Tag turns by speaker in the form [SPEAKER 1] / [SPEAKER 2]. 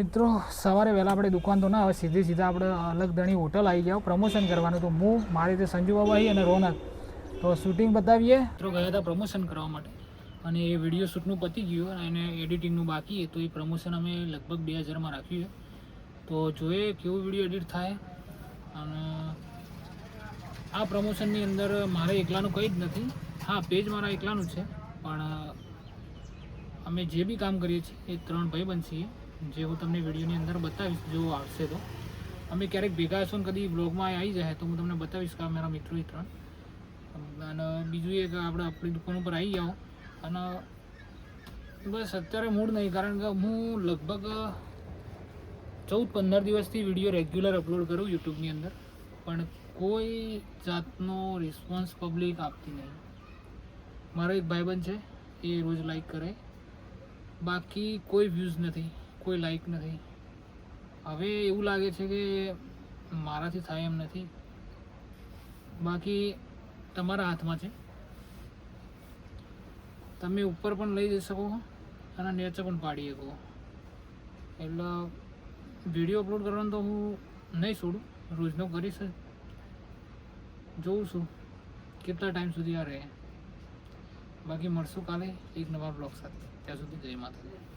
[SPEAKER 1] મિત્રો સવારે વહેલા આપણે દુકાન તો ના આવે, સીધા આપણે અલગ ધણી હોટલ આવી જાઓ પ્રમોશન કરવાનું. તો હું મારી રીતે સંજુ બાબાઈ અને રોનક તો શૂટિંગ બતાવીએ. મિત્રો ગયા હતા પ્રમોશન કરવા માટે અને એ વિડીયો શૂટનું પતી ગયું અને એડિટિંગનું બાકી. તો એ પ્રમોશન અમે લગભગ 2000માં રાખ્યું છે. તો જોઈએ કેવું વિડીયો એડિટ થાય. અને આ પ્રમોશનની અંદર મારે એકલાનું કંઈ જ નથી. હા, પેજ મારા એકલાનું છે, પણ અમે જે બી કામ કરીએ છીએ એ 3 ભાઈબંધ છીએ, જે હું તમને વિડીયોની અંદર બતાવીશ. જો આવશે તો અમે ક્યારેક ભેગા હશો ને કદી બ્લોગમાં આવી જાય તો હું તમને બતાવીશ કે મારા મિત્રો 3. અને બીજું એ કે આપણે આપણી દુકાન ઉપર આવી જાઓ. અને બસ અત્યારે મૂડ નહીં, કારણ કે હું લગભગ 14-15 દિવસથી વિડીયો રેગ્યુલર અપલોડ કરું યુટ્યુબની અંદર, પણ કોઈ જાતનો રિસ્પોન્સ પબ્લિક આપતી નહીં. મારો એક ભાઈબંધ છે, એ રોજ લાઈક કરે, બાકી કોઈ વ્યૂઝ નથી, કોઈ લાઈક નથી. હવે એવું લાગે છે કે મારાથી થાય એમ નથી. બાકી તમારા હાથમાં છે. તમે ઉપર પણ લઈ જઈ શકો અને નીચે પણ પાડી શકો. એટલે વિડીયો અપલોડ કરવાનું તો હું નહીં છોડું, રોજનો કરીશ જ. જોઉં છું કેટલા ટાઈમ સુધી આ રહે. બાકી મળશું કાલે એક નવા બ્લોગ સાથે. ત્યાં સુધી જય માતાજી.